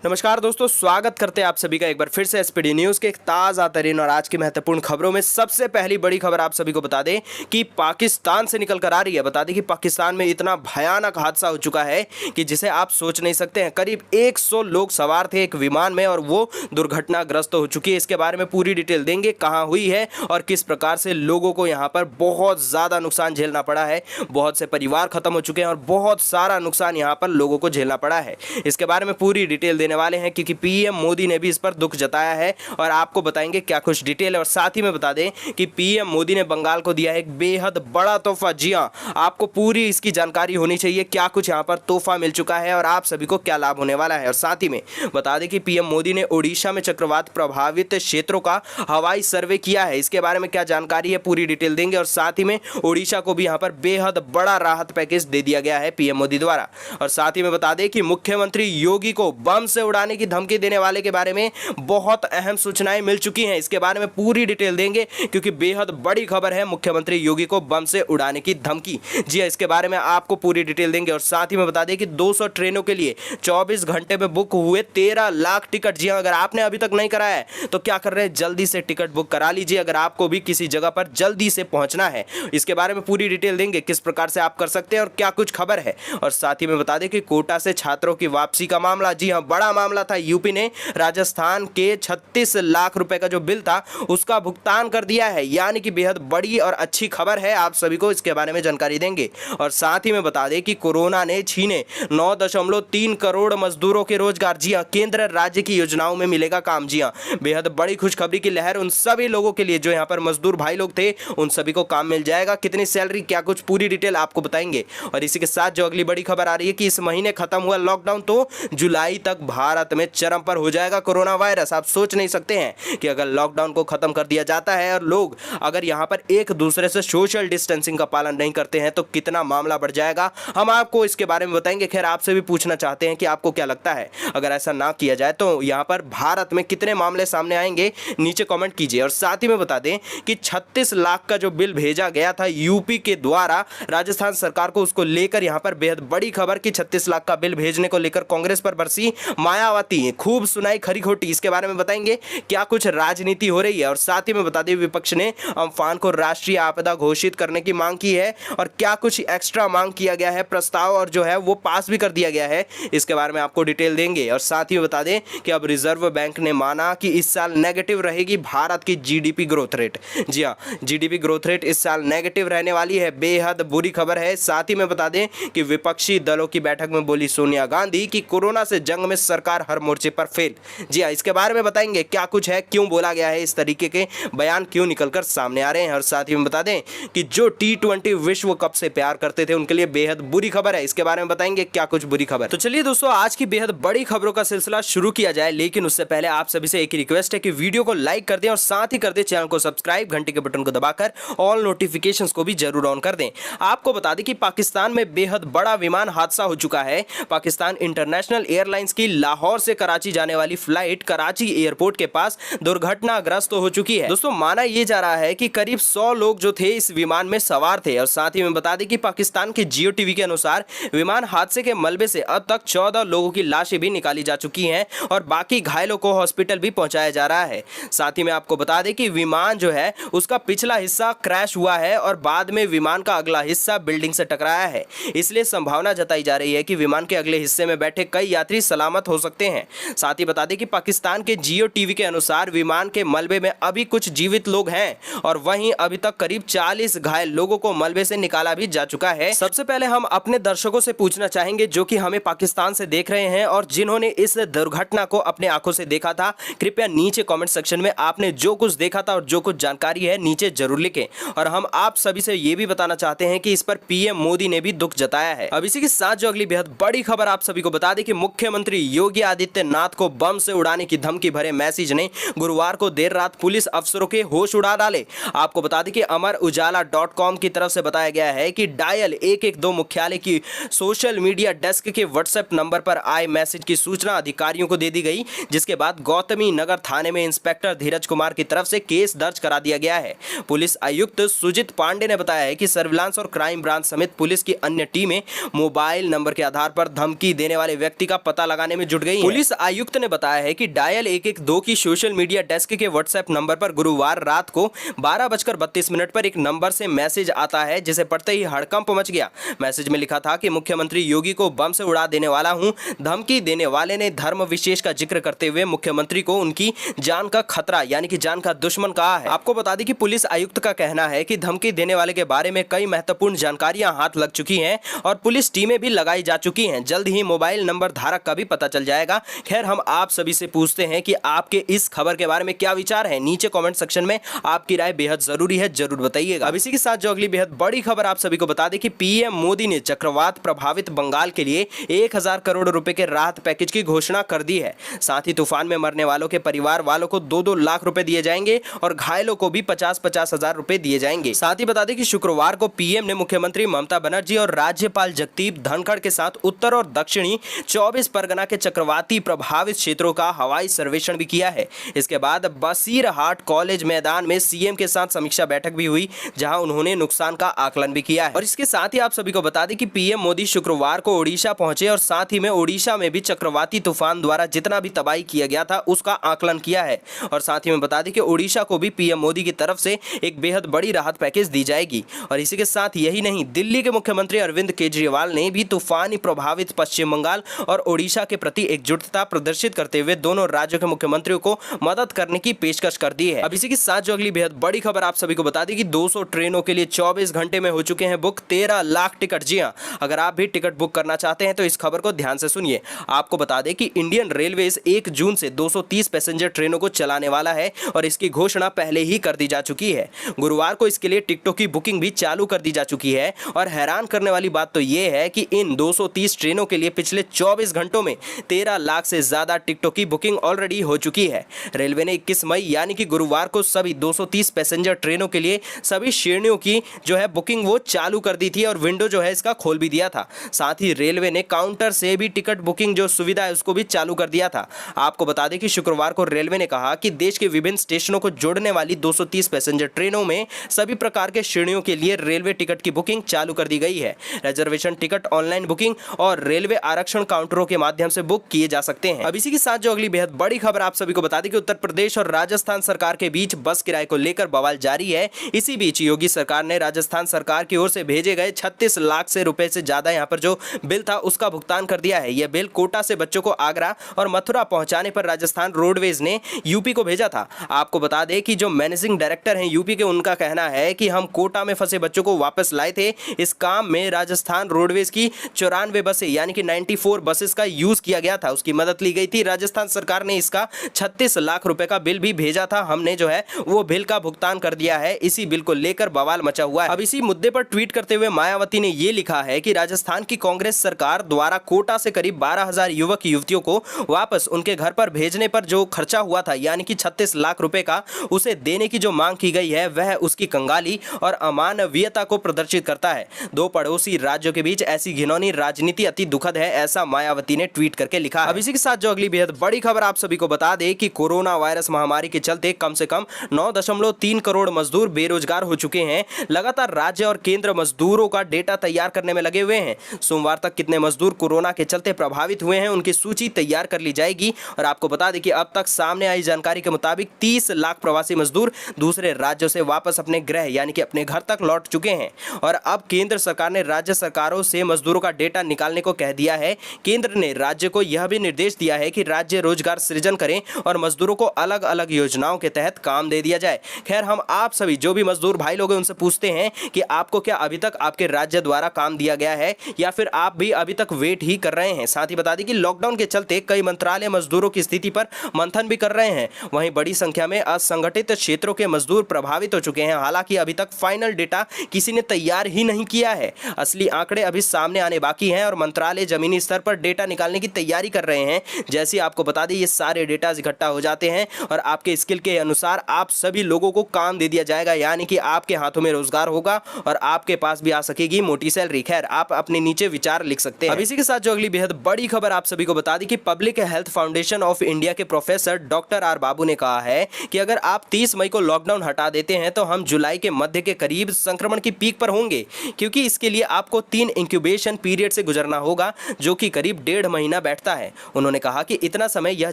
नमस्कार दोस्तों, स्वागत करते हैं आप सभी का एक बार फिर से एसपीडी न्यूज़ के एक ताज़ा तरीन और आज की महत्वपूर्ण खबरों में सबसे पहली बड़ी खबर आप सभी को बता दें कि पाकिस्तान से निकल कर आ रही है। बता दें कि पाकिस्तान में इतना भयानक हादसा हो चुका है कि जिसे आप सोच नहीं सकते हैं। करीब 100 लोग सवार थे एक विमान में और वो दुर्घटनाग्रस्त हो चुकी है। इसके बारे में पूरी डिटेल देंगे, कहाँ हुई है और किस प्रकार से लोगों को यहाँ पर बहुत ज़्यादा नुकसान झेलना पड़ा है। बहुत से परिवार खत्म हो चुके हैं और बहुत सारा नुकसान यहाँ पर लोगों को झेलना पड़ा है। इसके बारे में पूरी डिटेल देने वाले हैं क्योंकि पीएम मोदी ने भी इस पर दुख जताया है और आपको बताएंगे क्या कुछ डिटेल है। और साथ ही में बता दें कि पीएम मोदी ने बंगाल को दिया है एक बेहद बड़ा तोहफा। जी हां, आपको पूरी इसकी जानकारी होनी चाहिए, क्या कुछ यहां पर तोहफा मिल चुका है और आप सभी को क्या लाभ होने वाला है। और साथ ही में बता दें कि पीएम मोदी ने ओडिशा में चक्रवात प्रभावित क्षेत्रों का हवाई सर्वे किया है। इसके बारे में क्या जानकारी है पूरी डिटेल देंगे। और साथ ही में ओडिशा को भी यहां पर बेहद बड़ा राहत पैकेज दे दिया गया है पीएम मोदी द्वारा। और साथ ही में बता दें कि मुख्यमंत्री योगी को बम से उड़ाने की धमकी देने वाले के बारे में बहुत अहम सूचनाएं मिल चुकी हैं। इसके बारे में पूरी डिटेल देंगे क्योंकि बेहद बड़ी खबर है, मुख्यमंत्री योगी को बम से उड़ाने की धमकी। जी हां, इसके बारे में आपको पूरी डिटेल देंगे। और साथ ही में बता दें कि 200 ट्रेनों के लिए 24 घंटे में बुक हुए 13 लाख टिकट। जी हां, अगर आपने अभी तक नहीं कराया है तो क्या कर रहे हैं, जल्दी से टिकट बुक करा लीजिए अगर आपको भी किसी जगह पर जल्दी से पहुंचना है। इसके बारे में पूरी डिटेल देंगे, किस प्रकार से आप कर सकते हैं और क्या कुछ खबर है। और साथ ही में बता दें कि कोटा से छात्रों की वापसी का मामला, जी हां बड़ा मामला था। यूपी ने राजस्थान के 36 लाख रुपए का जो बिल था उसका भुगतान कर दिया है, यानी कि बेहद बड़ी और अच्छी खबर है। आप सभी को इसके बारे में जानकारी देंगे। और साथ ही में बता दें कि कोरोना ने छीने 9.3 करोड़ मजदूरों के रोजगार। जी हां, केंद्र राज्य की योजनाओं में मिलेगा काम। जी हां, बेहद बड़ी खुशखबरी की लहर उन सभी लोगों के लिए जो यहां पर मजदूर भाई लोग थे, उन सभी को काम मिल जाएगा। कितनी सैलरी, क्या कुछ पूरी डिटेल आपको बताएंगे। और इसी के साथ जो अगली बड़ी खबर आ रही है कि इस महीने खत्म हुआ लॉकडाउन तो जुलाई तक भारत में चरम पर हो जाएगा कोरोना वायरस। आप सोच नहीं सकते हैं कि अगर लॉकडाउन को खत्म कर दिया जाता है और लोग अगर यहां पर एक दूसरे से सोशल डिस्टेंसिंग का पालन नहीं करते हैं तो कितना मामला बढ़ जाएगा, हम आपको इसके बारे में बताएंगे। खैर, आपसे भी पूछना चाहते हैं कि आपको क्या लगता है अगर ऐसा ना किया जाए तो यहां पर भारत में कितने मामले सामने आएंगे, नीचे कमेंट कीजिए। और साथ ही में बता दें कि 36 लाख का जो बिल भेजा गया था यूपी के द्वारा राजस्थान सरकार को, उसको लेकर यहां पर बेहद बड़ी खबर कि 36 लाख का बिल भेजने को लेकर कांग्रेस पर बरसी मायावती, खूब सुनाई खरी खोटी। इसके बारे में बताएंगे क्या कुछ राजनीति हो रही है। और साथ ही में बता दें विपक्ष ने अम्फान को राष्ट्रीय आपदा घोषित करने की मांग की है और क्या कुछ एक्स्ट्रा मांग किया गया है प्रस्ताव और जो है वो पास भी कर दिया गया है। इसके बारे में आपको डिटेल देंगे। और साथ ही बता दें कि अब रिजर्व बैंक ने माना कि इस साल नेगेटिव रहेगी भारत की जीडीपी ग्रोथ रेट। जी हां, जीडीपी ग्रोथ रेट इस साल नेगेटिव रहने वाली है, बेहद बुरी खबर है। साथ ही में बता दें कि विपक्षी दलों की बैठक में बोली सोनिया गांधी कि कोरोना से जंग में सरकार हर मोर्चे पर फेल। जी हां, इसके बारे में बताएंगे क्या कुछ है, क्यों बोला गया है, इस तरीके के बयान क्यों निकलकर सामने आ रहे हैं। और साथ ही में बता दें कि जो T20 विश्व कप से प्यार करते थे उनके लिए बेहद बुरी खबर है। इसके बारे में बताएंगे क्या कुछ बुरी खबर। तो चलिए दोस्तों, आज की बेहद बड़ी खबरों का सिलसिला शुरू किया जाए, लेकिन उससे पहले आप सभी से एक रिक्वेस्ट है कि वीडियो को लाइक कर दें और साथ ही कर दें चैनल को सब्सक्राइब, घंटे के बटन को दबाकर ऑल नोटिफिकेशंस को भी जरूर ऑन कर दें। आपको बता दें कि पाकिस्तान में बेहद बड़ा विमान हादसा हो चुका है। पाकिस्तान इंटरनेशनल एयरलाइंस की लाहौर से कराची जाने वाली फ्लाइट कराची एयरपोर्ट के पास दुर्घटनाग्रस्त हो चुकी है। दोस्तों, माना यह जा रहा है कि करीब 100 लोग जो थे इस विमान में सवार थे। और साथ ही में बता दें कि पाकिस्तान के जियो टीवी के अनुसार विमान हादसे के मलबे से अब तक 14 लोगों की लाशें भी निकाली जा चुकी हैं और बाकी घायलों को हॉस्पिटल भी पहुंचाया जा रहा है। साथ ही में आपको बता दें कि विमान जो है उसका पिछला हिस्सा क्रैश हुआ है और बाद में विमान का अगला हिस्सा बिल्डिंग से टकराया है। इसलिए संभावना जताई जा रही है कि विमान के अगले हिस्से में बैठे कई यात्री सलामत हो सकते हैं। साथ ही बता दें कि पाकिस्तान के जियो टीवी के अनुसार विमान के मलबे में अभी कुछ जीवित लोग हैं और वहीं अभी तक करीब 40 घायल लोगों को मलबे से निकाला भी जा चुका है। सबसे पहले हम अपने दर्शकों से पूछना चाहेंगे जो कि हमें पाकिस्तान से देख रहे हैं और जिन्होंने इस दुर्घटना को अपने आंखों से देखा था, कृपया नीचे कमेंट सेक्शन में आपने जो कुछ देखा था और जो कुछ जानकारी है नीचे जरूर लिखें। और हम आप सभी से ये भी बताना चाहते हैं कि इस पर पीएम मोदी ने भी दुख जताया है। अब इसी के साथ जो अगली बेहद बड़ी खबर आप सभी को बता दें कि मुख्यमंत्री योगी आदित्यनाथ को बम से उड़ाने की धमकी भरे मैसेज ने गुरुवार को देर रात पुलिस अफसरों के होश उड़ा डाले। आपको बता दें कि अमर उजाला.com की तरफ से बताया गया है कि डायल 112 मुख्यालय की सोशल मीडिया डेस्क के व्हाट्सएप नंबर पर आए मैसेज की सूचना अधिकारियों को दे दी गई, जिसके बाद गौतमी नगर थाने में इंस्पेक्टर धीरज कुमार की तरफ से केस दर्ज करा दिया गया है। पुलिस आयुक्त सुजित पांडे ने बताया है कि सर्विलांस और क्राइम ब्रांच समेत पुलिस की अन्य टीमें मोबाइल नंबर के आधार पर धमकी देने वाले व्यक्ति का पता लगाने में जुट गई हैं। पुलिस आयुक्त ने बताया है कि डायल 112 की सोशल मीडिया डेस्क के व्हाट्सएप नंबर पर गुरुवार रात को 12:32 पर एक नंबर से मैसेज आता है, जिसे पढ़ते ही हड़कंप मच गया। मैसेज में लिखा था कि मुख्यमंत्री योगी को बम से उड़ा देने वाला हूं। धमकी देने वाले ने धर्म विशेष का जिक्र करते हुए मुख्यमंत्री को उनकी जान का खतरा यानी कि जान का दुश्मन कहा है। आपको बता दें कि पुलिस आयुक्त का कहना है कि धमकी देने वाले के बारे में कई महत्वपूर्ण जानकारियां हाथ लग चुकी हैं और पुलिस टीमें भी लगाई जा चुकी हैं। जल्द ही मोबाइल नंबर धारक का भी पता चल जाएगा। खैर, हम आप सभी से पूछते हैं कि आपके इस खबर के बारे में क्या विचार है। नीचे कमेंट सेक्शन में आपकी राय बेहद जरूरी है, जरूर बताइएगा। अब इसी के साथ जो अगली बेहद बड़ी खबर आप सभी को बता दें कि पीएम मोदी ने चक्रवात प्रभावित बंगाल के लिए 1000 करोड़ रुपए के राहत पैकेज की घोषणा कर दी है। साथ ही तूफान में मरने वालों के परिवार वालों को 2-2 लाख रुपए दिए जाएंगे और घायलों को भी 50-50 हजार रुपए दिए जाएंगे। साथ ही बता दें कि शुक्रवार को पीएम ने मुख्यमंत्री ममता बनर्जी और राज्यपाल जगदीप धनखड़ के साथ उत्तर और दक्षिणी 24 परगना के चक्रवाती प्रभावित क्षेत्रों का हवाई सर्वेक्षण भी किया है। इसके बाद बसीरहाट कॉलेज मैदान में सीएम के साथ समीक्षा बैठक भी हुई, जहां उन्होंने नुकसान का आकलन भी किया है। और इसके साथ ही आप सभी को बता दें कि पीएम मोदी शुक्रवार को ओडिशा पहुंचे और साथ ही में ओडिशा में भी चक्रवाती तूफान द्वारा जितना भी तबाही किया गया था उसका आकलन किया है। और साथ ही में बता दें कि ओडिशा को भी पीएम मोदी की तरफ से एक बेहद बड़ी राहत पैकेज दी जाएगी। और इसी के साथ यही नहीं, दिल्ली के मुख्यमंत्री अरविंद केजरीवाल ने भी तूफानी प्रभावित पश्चिम बंगाल और ओडिशा के प्रति एकजुटता प्रदर्शित करते हुए दोनों राज्यों के मुख्यमंत्रियों को मदद करने की पेशकश कर दी है। अब इसी के साथ जो अगली बेहद बड़ी खबर आप सभी को बता दें कि 200 ट्रेनों के लिए 24 घंटे में हो चुके हैं बुक 13 लाख टिकट। जी हां, अगर आप भी टिकट बुक करना चाहते हैं तो इस खबर को ध्यान से सुनिए। आपको बता दें कि इंडियन रेलवेज 1 जून से 230 पैसेंजर ट्रेनों को चलाने वाला है और इसकी घोषणा पहले ही कर दी जा चुकी है। गुरुवार को इसके लिए टिकटों की बुकिंग भी चालू कर दी जा चुकी है। और हैरान करने वाली बात तो यह है कि इन 230 ट्रेनों के लिए पिछले 24 घंटों में 13 लाख से ज्यादा टिकटों की बुकिंग ऑलरेडी हो चुकी है। रेलवे ने 21 मई यानी कि गुरुवार को सभी 230 पैसेंजर ट्रेनों के लिए सभी श्रेणियों की जो है बुकिंग वो चालू कर दी थी और विंडो जो है इसका खोल भी दिया था। साथ ही रेलवे ने काउंटर से भी टिकट बुकिंग जो सुविधा है उसको भी चालू कर दिया था। आपको बता दें कि शुक्रवार को रेलवे ने कहा कि देश के विभिन्न स्टेशनों को जोड़ने वाली 230 पैसेंजर ट्रेनों में सभी प्रकार के श्रेणियों के लिए रेलवे टिकट की बुकिंग चालू कर दी गई है। रिजर्वेशन टिकट, ऑनलाइन बुकिंग और रेलवे आरक्षण काउंटरों के माध्यम से बुक किए जा सकते हैं। अब इसी के साथ जो अगली बेहद बड़ी खबर आप सभी को बता दें कि उत्तर प्रदेश और राजस्थान सरकार के बीच बस किराए को लेकर बवाल जारी है। इसी बीच योगी सरकार ने राजस्थान सरकार की ओर से भेजे गए 36 लाख से रुपए से ज्यादा यहां पर जो बिल था उसका भुगतान कर दिया है। यह बिल कोटा से बच्चों को आगरा और मथुरा पहुंचाने पर राजस्थान रोडवेज ने यूपी को भेजा था। आपको बता दें कि जो मैनेजिंग डायरेक्टर हैं यूपी के, उनका कहना है कि हम कोटा में फंसे बच्चों को वापस लाए थे। इस काम में राजस्थान रोडवेज की 94 बसें यानी कि 94 बसेस का यूज किया गया था, उसकी मदद ली गई थी। राजस्थान सरकार ने इसका 36 लाख रुपए का बिल भी भेजा था, हमने जो है वो बिल का भुगतान कर दिया है। इसी बिल को लेकर बवाल मचा हुआ है। अब इसी मुद्दे पर ट्वीट करते हुए मायावती ने ये लिखा है कि राजस्थान की कांग्रेस सरकार द्वारा कोटा से करीब 12,000 युवक युवतियों को वापस उनके घर पर भेजने पर जो खर्चा हुआ था यानी कि 36 लाख रुपए का, उसे देने की जो मांग की गई है वह उसकी कंगाली और अमानवीयता को प्रदर्शित करता है। दो पड़ोसी राज्यों के बीच ऐसी घिनौनी राजनीति अति दुखद है, ऐसा मायावती ने ट्वीट करके लिखा। अब इसी के साथ जो अगली बेहद बड़ी खबर आप सभी को बता दें कि कोरोना वायरस महामारी के चलते कम से कम 9.3 करोड़ मजदूर बेरोजगार हो चुके हैं। लगातार राज्य और केंद्र मजदूरों का डेटा तैयार करने में लगे हुए हैं। सोमवार तक कितने मजदूर कोरोना के चलते प्रभावित हुए हैं उनकी सूची तैयार कर ली जाएगी। और आपको बता दें कि अब तक सामने आई जानकारी के मुताबिक 30 लाख प्रवासी मजदूर दूसरे राज्यों से वापस अपने गृह यानी कि अपने घर तक लौट चुके हैं। और अब केंद्र सरकार ने राज्य सरकारों से मजदूरों का डेटा निकालने को कह दिया है। केंद्र ने राज्य को यह भी निर्देश दिया है कि राज्य रोजगार सृजन करें और मजदूरों को अलग अलग योजनाओं के तहत काम दे दिया जाए। खैर, हम आप सभी जो भी मजदूर भाई लोग हैं उनसे पूछते हैं कि आपको क्या अभी तक आपके राज्य द्वारा काम दिया गया है या फिर आप भी अभी तक वेट ही कर रहे हैं। साथ ही बता दें कि लॉकडाउन के चलते कई मंत्रालय मजदूरों की स्थिति पर मंथन भी कर रहे हैं। वहीं बड़ी संख्या में असंगठित क्षेत्रों के मजदूर प्रभावित हो चुके हैं। हालांकि अभी तक फाइनल डेटा किसी ने तैयार ही नहीं किया है। असली आंकड़े अभी सामने आने बाकी हैं और मंत्रालय जमीनी स्तर पर डेटा निकालने की तैयारी कर रहे हैं। जैसे आपको बता दें ये सारे डेटा इकट्ठा हो जाते हैं और आपके स्किल के अनुसार आप सभी लोगों को काम दे दिया जाएगा, यानी कि आपके हाथों में रोजगार होगा और आपके पास भी आ सकेगी मोटी सैलरी। खैर, आप अपने नीचे विचार लिख सकते हैं। अब इसी के साथ जो अगली बेहद बड़ी खबर आप सभी को बता दी कि public health foundation of India के प्रोफेसर डॉक्टर आर बाबू ने कहा है कि अगर आप 30 मई को लॉकडाउन हटा देते हैं तो हम जुलाई के मध्य के करीब संक्रमण की पीक पर होंगे, क्योंकि इसके लिए आपको 3 इंक्यूबेशन पीरियड से गुजरना होगा जो कि करीब 1.5 महीना बैठता आवश्यकता है। उन्होंने कहा कि इतना समय यह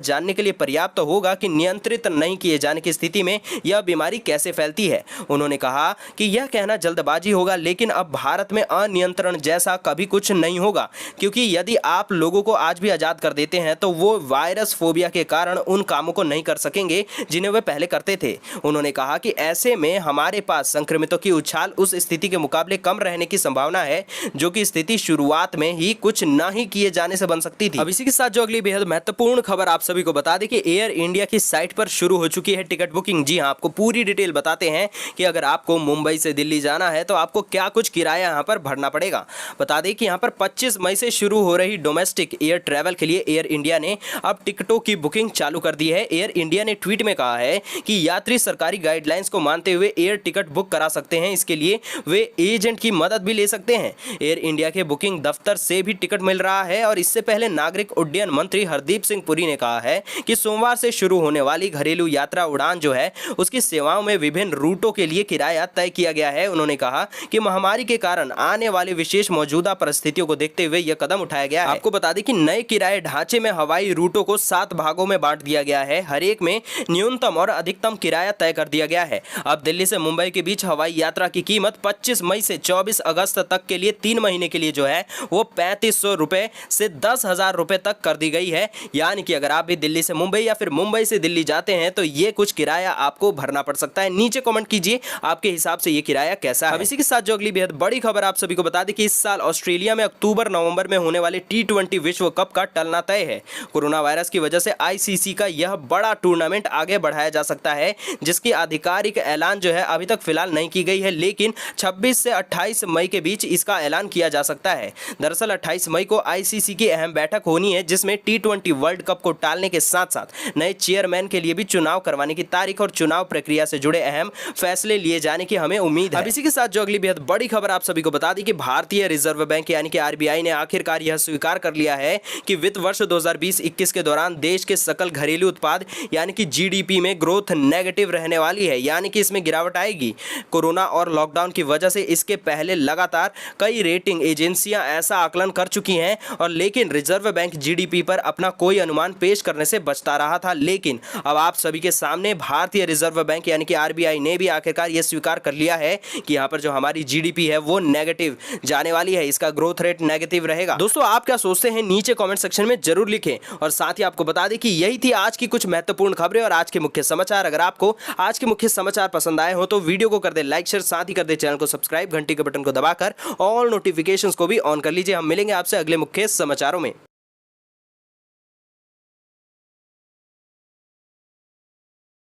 जानने के लिए पर्याप्त होगा कि नियंत्रित नहीं किए जाने की स्थिति में यह बीमारी कैसे फैलती है। उन्होंने कहा कि यह कहना जल्दबाजी होगा, लेकिन अब भारत में अनियंत्रण जैसा कभी कुछ नहीं होगा, क्योंकि यदि आप लोगों को आज भी आज़ाद कर देते हैं तो वो वायरस फोबिया के कारण उन कामों को नहीं कर सकेंगे जिन्हें वे पहले करते थे। उन्होंने कहा कि ऐसे में हमारे पास संक्रमितों की उछाल उस स्थिति के मुकाबले कम रहने की संभावना है जो कि स्थिति शुरुआत में ही कुछ न ही किए जाने से बन सकती थी। अब इसी के साथ जो अगली बेहद महत्वपूर्ण खबर आप सभी को बता दें कि एयर इंडिया की साइट पर शुरू हो चुकी है टिकट बुकिंग। जी हां, आपको पूरी डिटेल बताते हैं कि अगर आपको मुंबई से दिल्ली जाना है तो आपको क्या कुछ किराया यहां पर भरना पड़ेगा। बता दें कि यहां पर 25 मई से शुरू हो रही डोमेस्टिक एयर ट्रैवल के लिए एयर इंडिया ने अब टिकटों की बुकिंग चालू कर दी है। एयर इंडिया ने ट्वीट में कहा है कि यात्री सरकारी गाइडलाइंस को मानते हुए एयर टिकट बुक करा सकते हैं। इसके लिए वे एजेंट की मदद भी ले सकते हैं। एयर इंडिया के बुकिंग दफ्तर से भी टिकट मिल रहा है और इससे पहले नागरिक उड्डयन मंत्री हरदीप सिंह पुरी ने कहा है कि सोमवार से शुरू होने वाली घरेलू यात्रा उड़ान जो है उसकी सेवाओं में विभिन्न रूटों के लिए किराया तय किया गया है। उन्होंने कहा कि महामारी के कारण आने वाली विशेष मौजूदा परिस्थितियों को देखते हुए यह कदम उठाया गया है। आपको बता दें कि नए किराए ढांचे में हवाई रूटों को 7 भागों में बांट दिया गया है। हर एक में न्यूनतम और अधिकतम किराया तय कर दिया गया है। अब दिल्ली से मुंबई के बीच हवाई यात्रा की कीमत 25 मई से 24 अगस्त तक के लिए 3 महीने के लिए जो है वो 3500 रुपए से 10,000 रुपए तक कर दी गई है। यानी कि अगर आप भी दिल्ली से मुंबई या फिर मुंबई से दिल्ली जाते हैं तो ये कुछ किराया आपको भरना पड़ सकता है। नीचे कमेंट कीजिए आपके हिसाब से ये किराया कैसा है। अब इसी के साथ जो अगली बेहद बड़ी खबर आप सभी को बता दें कि इस साल ऑस्ट्रेलिया में अक्टूबर नवंबर में होने वाले T20 विश्व कप का टलना तय है। कोरोना वायरस की वजह से ICC का यह बड़ा टूर्नामेंट आगे बढ़ाया जा सकता है, जिसकी आधिकारिक ऐलान जो है अभी तक फिलहाल नहीं की गई है, लेकिन 26 से 28 मई के बीच इसका ऐलान किया जा सकता है। दरअसल 28 मई को ICC की अहम बैठक होनी है, जिसमें T20 वर्ल्ड कप को टालने के साथ साथ नए चेयरमैन के लिए भी चुनाव करवाने की तारीख और चुनाव प्रक्रिया से जुड़े अहम फैसले लिए जाने की हमें उम्मीद है। अब इसी के साथ जो अगली बेहद बड़ी खबर आप सभी को बता दी कि भारतीय रिजर्व बैंक यानी कि RBI ने आखिरकार यह स्वीकार कर लिया है कि वित्त वर्ष 2020-21 के दौरान देश के सकल घरेलू उत्पाद यानी कि GDP में ग्रोथ नेगेटिव रहने वाली है, यानी कि इसमें गिरावट आएगी। कोरोना और लॉकडाउन की वजह से इसके पहले लगातार कई रेटिंग एजेंसियां ऐसा आकलन कर चुकी हैं, और लेकिन रिजर्व बैंक GDP पर अपना कोई अनुमान पेश करने से बचता रहा था। लेकिन अब आप सभी के सामने भारतीय रिजर्व बैंक यानी कि RBI ने भी आखिरकार यह स्वीकार कर लिया है कि यहाँ पर जो हमारी GDP है वो नेगेटिव जाने वाली है, इसका ग्रोथ रेट नेगेटिव रहेगा। दोस्तों, आप क्या सोचते हैं नीचे कमेंट सेक्शन में जरूर लिखें, और साथ ही आपको बता दें कि यही थी आज की कुछ महत्वपूर्ण खबरें और आज के मुख्य समाचार। अगर आपको आज के मुख्य समाचार पसंद आए हो तो वीडियो को कर दे लाइक, शेयर, साथ ही कर दे चैनल को सब्सक्राइब, घंटी के बटन को दबाकर ऑल नोटिफिकेशंस को भी ऑन कर लीजिए। हम मिलेंगे आपसे अगले मुख्य समाचारों में।